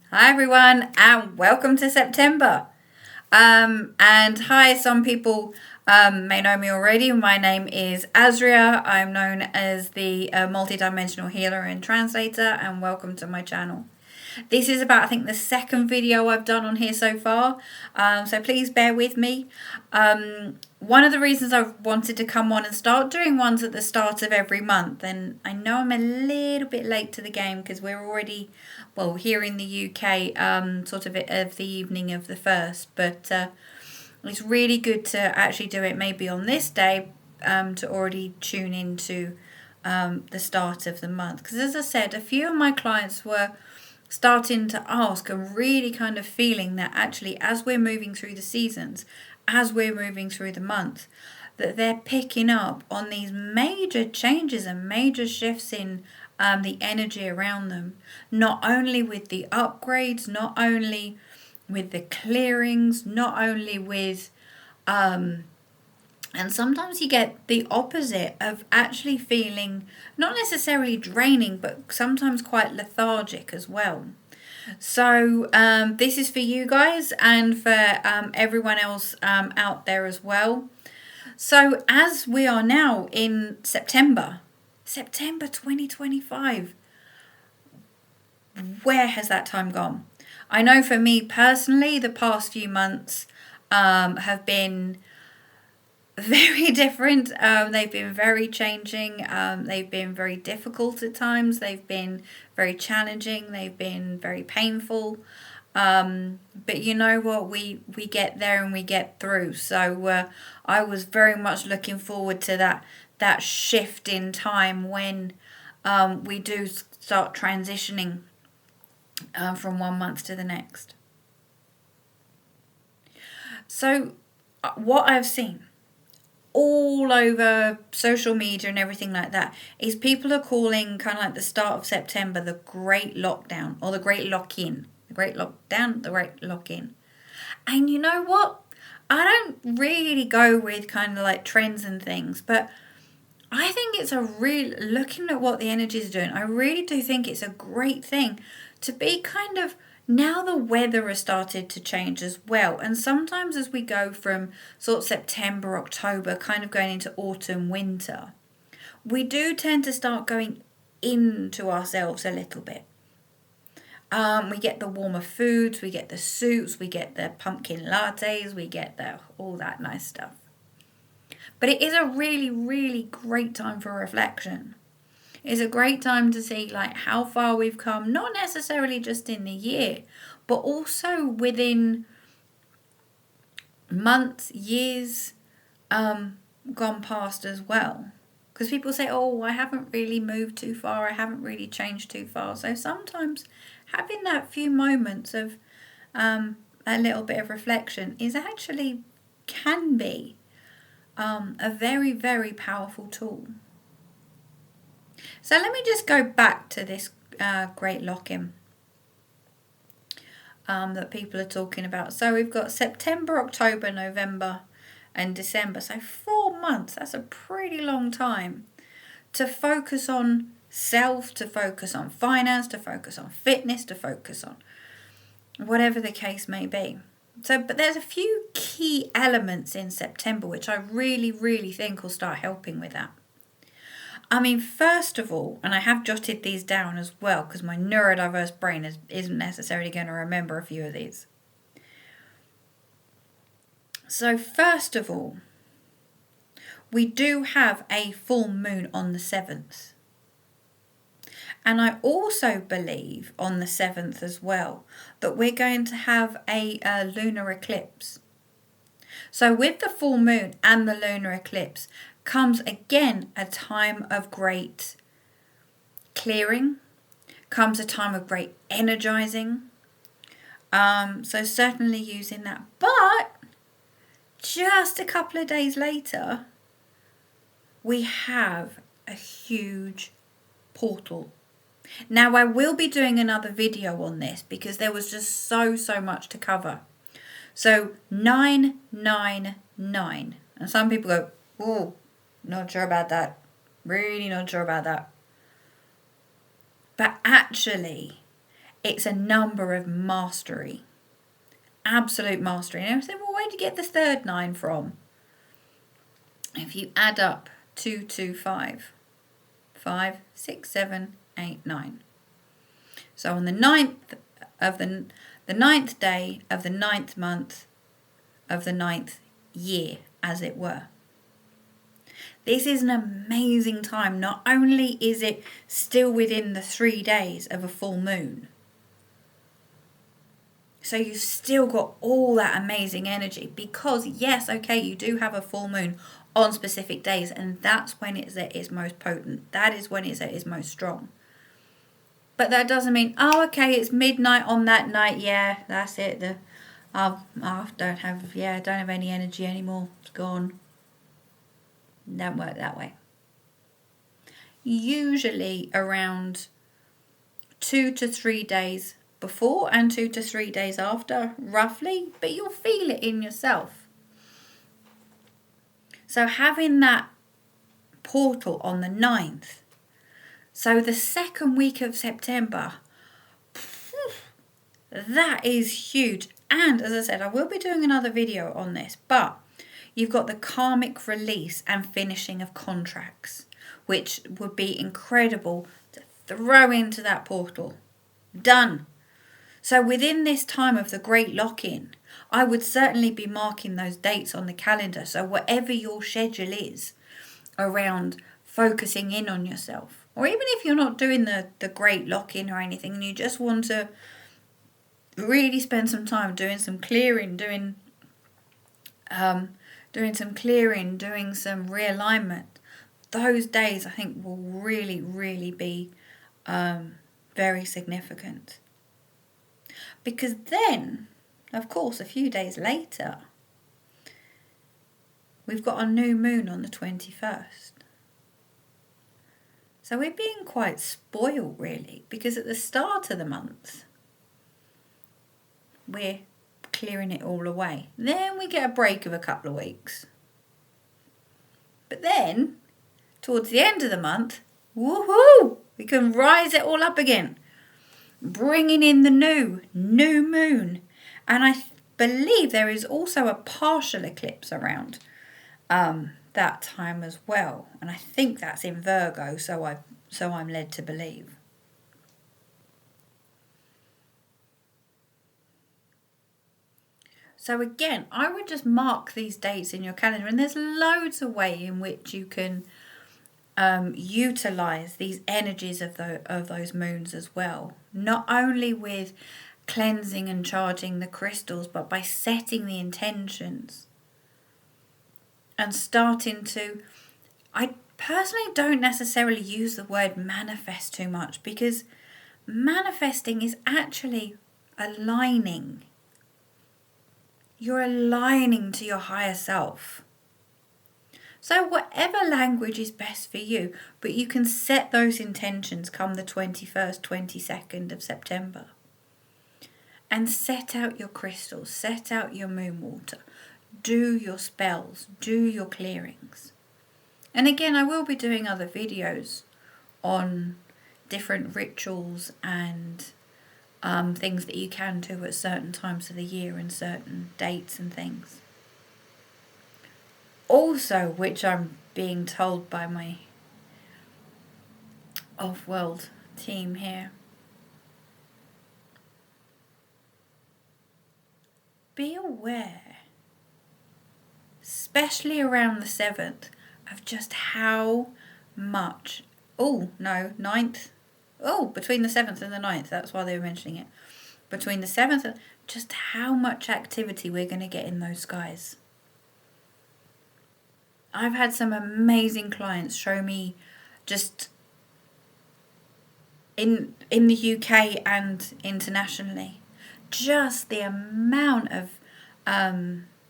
Hi everyone, and welcome to September. And hi, some people may know me already. My name is Azria. I'm known as the multidimensional healer and translator, and welcome to my channel. This is about, I think, the second video I've done on here so far, so please bear with me. One of the reasons I've wanted to come on and start doing ones at the start of every month, and I know I'm a little bit late to the game because we're already, well, here in the UK, sort of the evening of the 1st, but it's really good to actually do it maybe on this day to already tune into the start of the month. Because as I said, a few of my clients were starting to ask and really kind of feeling that actually as we're moving through the seasons, as we're moving through the month, that they're picking up on these major changes and major shifts in the energy around them, not only with the upgrades, not only with the clearings, not only with and sometimes you get the opposite of actually feeling not necessarily draining, but sometimes quite lethargic as well. So this is for you guys and for everyone else out there as well. So as we are now in September 2025, where has that time gone? I know for me personally, the past few months have been very different. They've been very changing. They've been very difficult at times. They've been very challenging. They've been very painful. But you know what? We get there and we get through. So I was very much looking forward to that shift in time when we do start transitioning from one month to the next. So what I've seen all over social media and everything like that is people are calling kind of like the start of September the Great Lockdown or the Great Lock-in. The Great Lockdown, the Great Lock-in. And you know what? I don't really go with kind of like trends and things, but I think it's a real, looking at what the energy is doing, I really do think it's a great thing to be kind of, now the weather has started to change as well. And sometimes as we go from sort of September, October, kind of going into autumn, winter, we do tend to start going into ourselves a little bit. We get the warmer foods, we get the soups, we get the pumpkin lattes, we get all that nice stuff. But it is a really, really great time for reflection. It's a great time to see like how far we've come, not necessarily just in the year, but also within months, years gone past as well. Because people say, oh, I haven't really moved too far, I haven't really changed too far. So sometimes having that few moments of a little bit of reflection can be a very, very powerful tool. So let me just go back to this Great Lock-in that people are talking about. So we've got September, October, November and December. So 4 months, that's a pretty long time to focus on self, to focus on finance, to focus on fitness, to focus on whatever the case may be. So, but there's a few key elements in September which I really, really think will start helping with that. I mean, first of all, and I have jotted these down as well because my neurodiverse brain isn't necessarily going to remember a few of these. So first of all, we do have a full moon on the 7th. And I also believe on the 7th as well that we're going to have a lunar eclipse. So with the full moon and the lunar eclipse comes again a time of great clearing, comes a time of great energizing. So certainly using that. But just a couple of days later, we have a huge portal. Now I will be doing another video on this because there was just so much to cover. So 999. And some people go, oh, not sure about that. Really not sure about that. But actually, It's a number of mastery. Absolute mastery. And I said, well, where did you get the third 9 from? If you add up 2, 2, 5, 5, 6, 7, 8, 9. So on the 9th of the 9th day of the 9th month of the 9th year, as it were. This is an amazing time. Not only is it still within the 3 days of a full moon, so you've still got all that amazing energy because, yes, okay, you do have a full moon on specific days, and that's when it's at its most potent. That is when it's at its most strong. But that doesn't mean, oh, okay, it's midnight on that night. Yeah, that's it. I don't have any energy anymore. It's gone. Don't work that way. Usually around 2 to 3 days before and 2 to 3 days after, roughly, but you'll feel it in yourself. So having that portal on the 9th, so the second week of September, that is huge. And as I said, I will be doing another video on this, but you've got the karmic release and finishing of contracts, which would be incredible to throw into that portal. Done. So within this time of the great lock-in, I would certainly be marking those dates on the calendar. So whatever your schedule is around focusing in on yourself, or even if you're not doing the great lock-in or anything and you just want to really spend some time doing some clearing, doing some realignment, those days I think will really, really be very significant. Because then, of course, a few days later, we've got a new moon on the 21st. So we're being quite spoiled, really, because at the start of the month, we're clearing it all away. Then we get a break of a couple of weeks. But then, towards the end of the month, woohoo! We can rise it all up again. Bringing in the new moon. And I believe there is also a partial eclipse around that time as well. And I think that's in Virgo, so I'm led to believe. So again, I would just mark these dates in your calendar, and there's loads of ways in which you can utilize these energies of those moons as well. Not only with cleansing and charging the crystals, but by setting the intentions and starting to... I personally don't necessarily use the word manifest too much, because manifesting is actually aligning. You're aligning to your higher self. So whatever language is best for you, but you can set those intentions come the 21st, 22nd of September. And set out your crystals, set out your moon water, do your spells, do your clearings. And again, I will be doing other videos on different rituals and things that you can do at certain times of the year and certain dates and things. Also, which I'm being told by my off-world team here, be aware, especially around the 7th, of just how much, between the 7th and the 9th, that's why they were mentioning it, between the 7th and just how much activity we're going to get in those skies. I've had some amazing clients show me just in the UK and internationally, just the amount of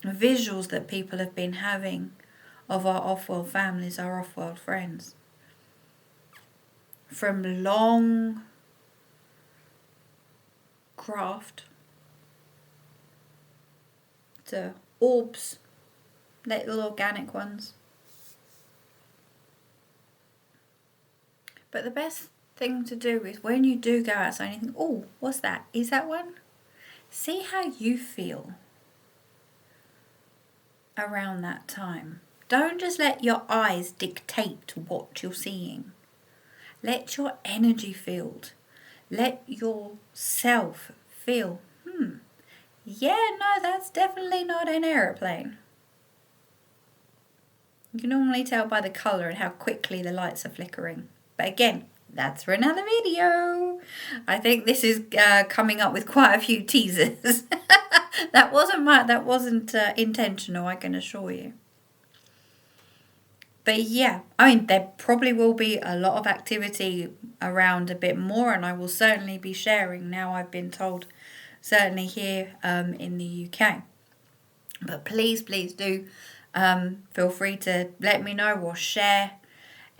visuals that people have been having of our off-world families, our off-world friends. From long craft to orbs, little organic ones. But the best thing to do is when you do go outside and you think, oh, what's that? Is that one? See how you feel around that time. Don't just let your eyes dictate what you're seeing. Let your energy field, let yourself feel, yeah, no, that's definitely not an aeroplane. You can normally tell by the colour and how quickly the lights are flickering. But again, that's for another video. I think this is coming up with quite a few teasers. That wasn't intentional, I can assure you. But yeah, I mean, there probably will be a lot of activity around a bit more, and I will certainly be sharing now, I've been told, certainly here in the UK. But please do feel free to let me know or share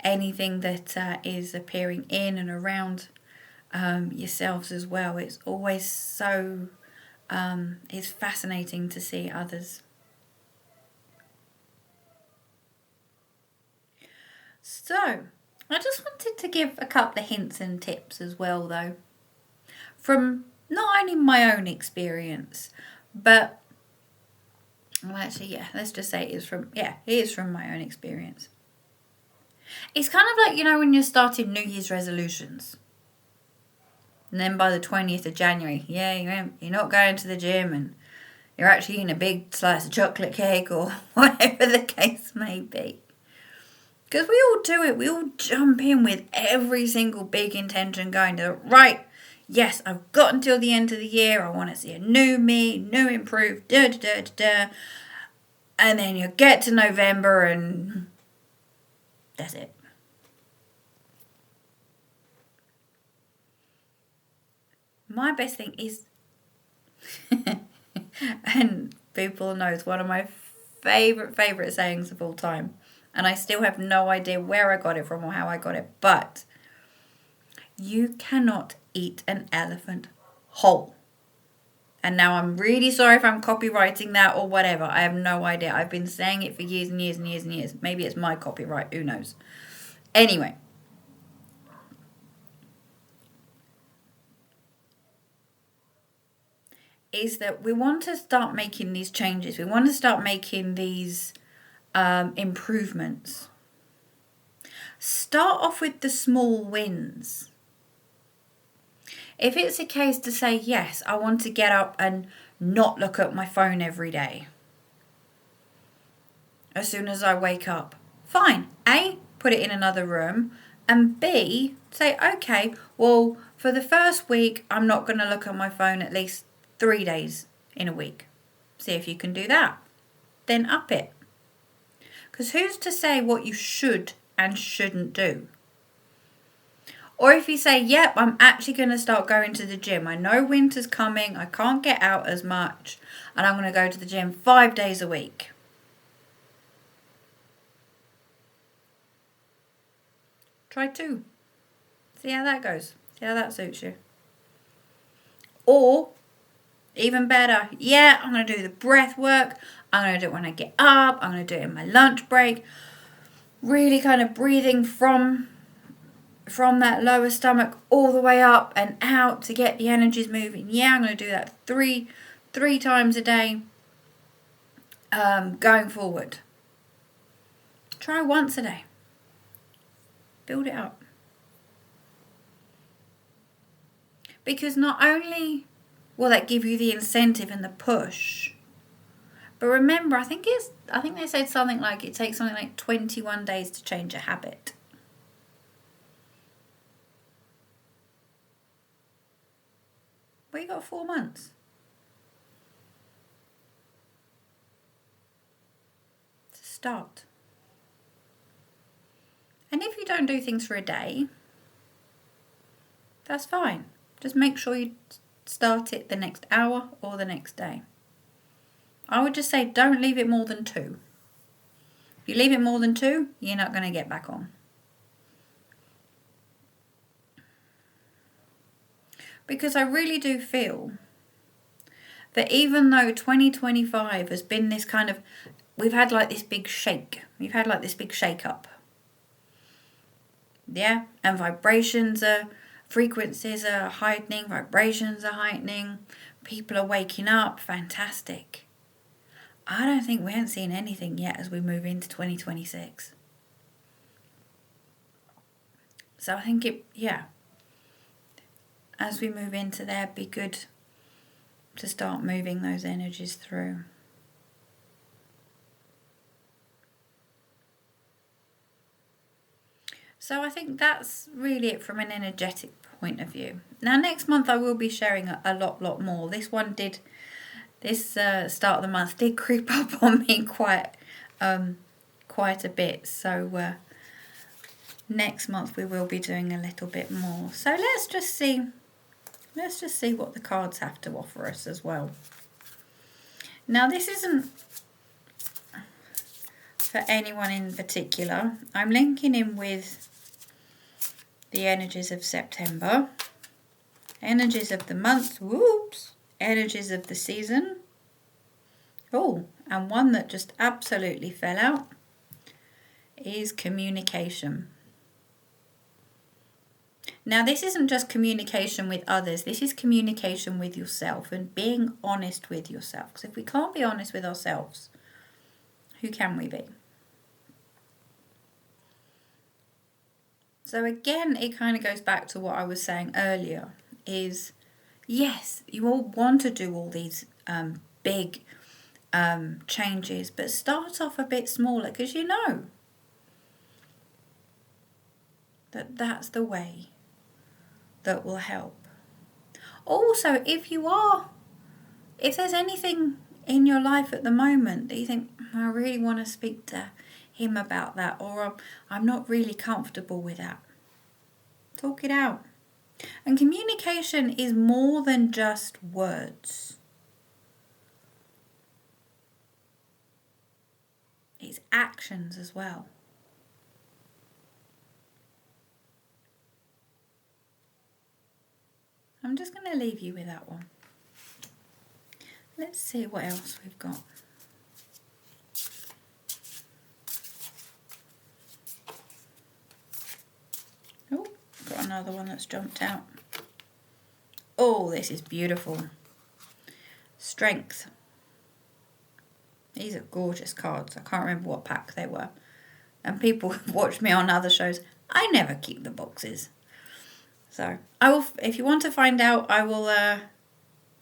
anything that is appearing in and around yourselves as well. It's always so, it's fascinating to see others. So, I just wanted to give a couple of hints and tips as well, though, from not only my own experience, but, well, actually, yeah, let's just say it is from my own experience. It's kind of like, when you're starting New Year's resolutions. And then by the 20th of January, you're not going to the gym and you're actually eating a big slice of chocolate cake or whatever the case may be. Because we all do it. We all jump in with every single big intention going to, right, yes, I've got until the end of the year. I want to see a new me, new improved, And then you get to November and that's it. My best thing is, and people know it's one of my favourite sayings of all time. And I still have no idea where I got it from or how I got it. But you cannot eat an elephant whole. And now I'm really sorry if I'm copywriting that or whatever. I have no idea. I've been saying it for years and years and years and years. Maybe it's my copyright. Who knows? Anyway. Is that we want to start making these changes. We want to start making these improvements. Start off with the small wins. If it's a case to say, yes, I want to get up and not look at my phone every day as soon as I wake up, fine. A, put it in another room, and B, say, okay, well, for the first week, I'm not going to look at my phone at least 3 days in a week. See if you can do that. Then up it. Because who's to say what you should and shouldn't do? Or if you say, yep, I'm actually going to start going to the gym. I know winter's coming. I can't get out as much. And I'm going to go to the gym 5 days a week. Try 2. See how that goes. See how that suits you. Or, even better, yeah, I'm going to do the breath work. I'm going to do it when I get up. I'm going to do it in my lunch break. Really kind of breathing from that lower stomach all the way up and out to get the energies moving. Yeah, I'm going to do that three times a day going forward. Try once a day. Build it up. Because not only will that give you the incentive and the push, but remember, I think they said something like it takes something like 21 days to change a habit. Well, you got 4 months. To start. And if you don't do things for a day, that's fine. Just make sure you start it the next hour or the next day. I would just say don't leave it more than 2. If you leave it more than 2, you're not going to get back on. Because I really do feel that even though 2025 has been this kind of, we've had like this big shake. We've had like this big shake up. Yeah, and frequencies are heightening, vibrations are heightening, people are waking up. Fantastic. I don't think we haven't seen anything yet as we move into 2026. So I think as we move into there, it'd be good to start moving those energies through. So I think that's really it from an energetic point of view. Now next month I will be sharing a lot more. This start of the month did creep up on me quite a bit. So next month we will be doing a little bit more. So let's just see what the cards have to offer us as well. Now this isn't for anyone in particular. I'm linking in with the energies of September, energies of the month, energies of the season. Oh, and one that just absolutely fell out is communication. Now this isn't just communication with others, this is communication with yourself and being honest with yourself. Because if we can't be honest with ourselves, who can we be? So again, it kind of goes back to what I was saying earlier, is yes, you all want to do all these big changes, but start off a bit smaller, because you know that's the way that will help. Also, if there's anything in your life at the moment that you think, I really want to speak to him about that, or I'm not really comfortable with that, talk it out. And communication is more than just words. It's actions as well. I'm just going to leave you with that one. Let's see what else we've got. Oh, got another one that's jumped out. Oh, this is beautiful. Strength. These are gorgeous cards. I can't remember what pack they were. And people who've watched me on other shows, I never keep the boxes. So I will, if you want to find out, I will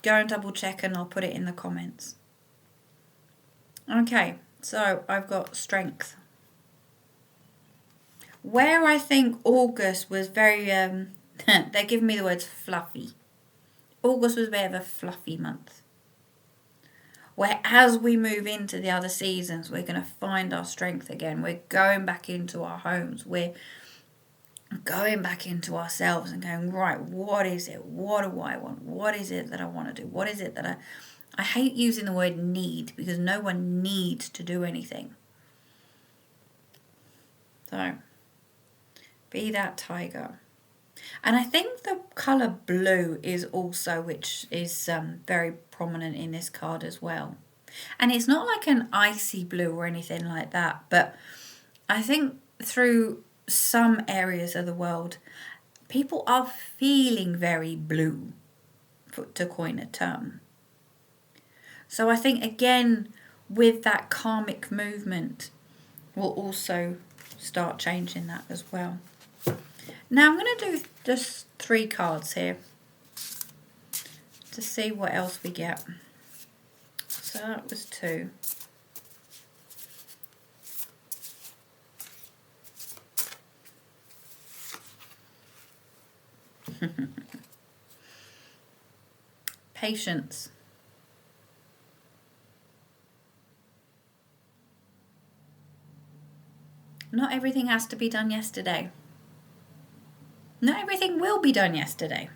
go and double check and I'll put it in the comments. Okay, so I've got strength. Where I think August was very, they're giving me the words fluffy. August was a bit of a fluffy month. Where as we move into the other seasons, we're going to find our strength again. We're going back into our homes. We're going back into ourselves and going, right, what is it? What do I want? What is it that I want to do? What is it that I hate using the word need, because no one needs to do anything. So, be that tiger. And I think the colour blue is also, which is very prominent in this card as well. And it's not like an icy blue or anything like that, but I think through some areas of the world, people are feeling very blue, to coin a term. So I think, again, with that karmic movement, we'll also start changing that as well. Now I'm going to do just 3 cards here to see what else we get. So that was 2. Patience. Not everything has to be done yesterday. Not everything will be done yesterday.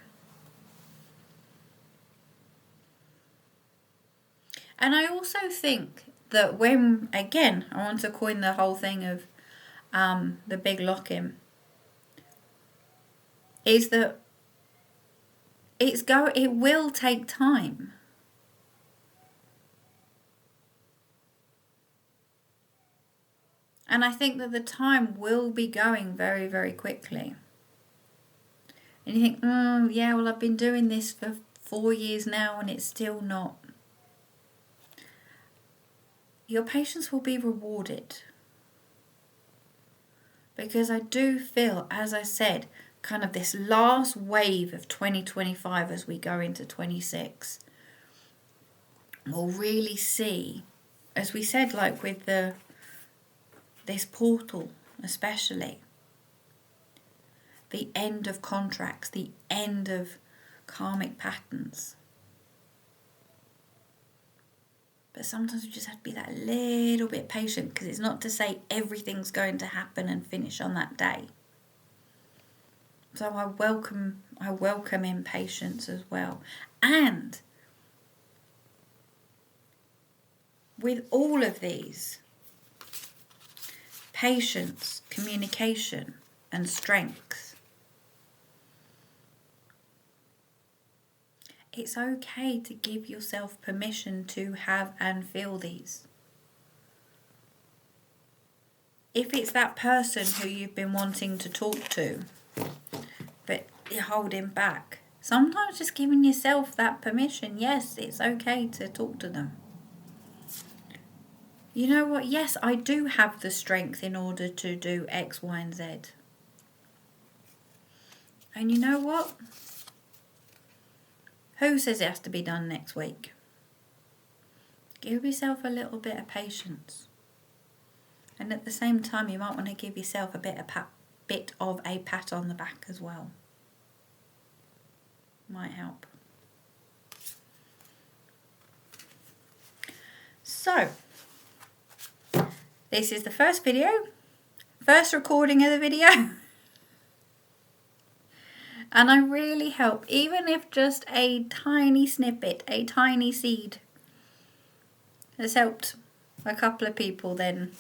And I also think that when, again, I want to coin the whole thing of the big lock-in, is that it will take time. And I think that the time will be going very, very quickly. And you think, yeah, well, I've been doing this for 4 years now and it's still not. Your patience will be rewarded. Because I do feel, as I said, kind of this last wave of 2025 as we go into 26, we'll really see, as we said, like with this portal especially, the end of contracts, the end of karmic patterns. But sometimes we just have to be that little bit patient, because it's not to say everything's going to happen and finish on that day. So I welcome in patience as well. And with all of these, patience, communication, and strength, it's okay to give yourself permission to have and feel these. If it's that person who you've been wanting to talk to, but you're holding back, sometimes just giving yourself that permission, yes, it's okay to talk to them. You know what? Yes, I do have the strength in order to do X, Y, and Z. And you know what? Who says it has to be done next week? Give yourself a little bit of patience. And at the same time, you might want to give yourself a bit of a pat on the back as well. Might help. So, this is the first recording of the video. And I really hope, even if just a tiny snippet, a tiny seed has helped a couple of people, then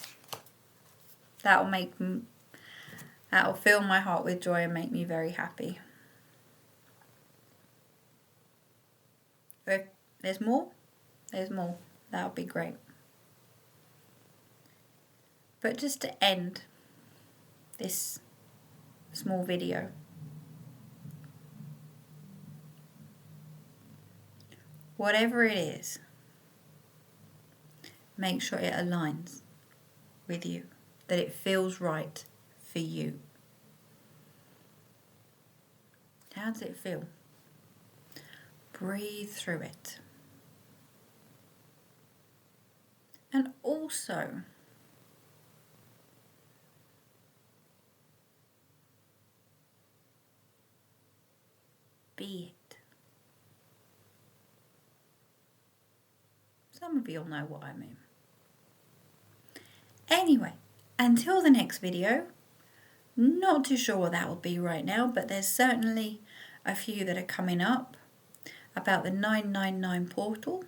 that'll fill my heart with joy and make me very happy. If there's more, that'll be great. But just to end this small video, whatever it is, make sure it aligns with you, that it feels right for you. How does it feel? Breathe through it. And also, be it. Some of you'll know what I mean. Anyway, until the next video, not too sure what that will be right now, but there's certainly a few that are coming up about the 999 portal,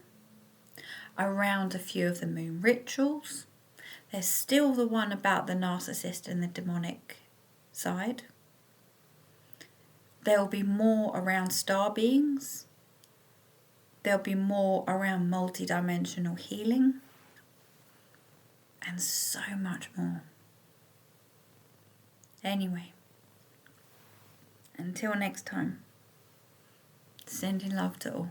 around a few of the moon rituals. There's still the one about the narcissist and the demonic side. There will be more around star beings. There'll be more around multi-dimensional healing. And so much more. Anyway, until next time, sending love to all.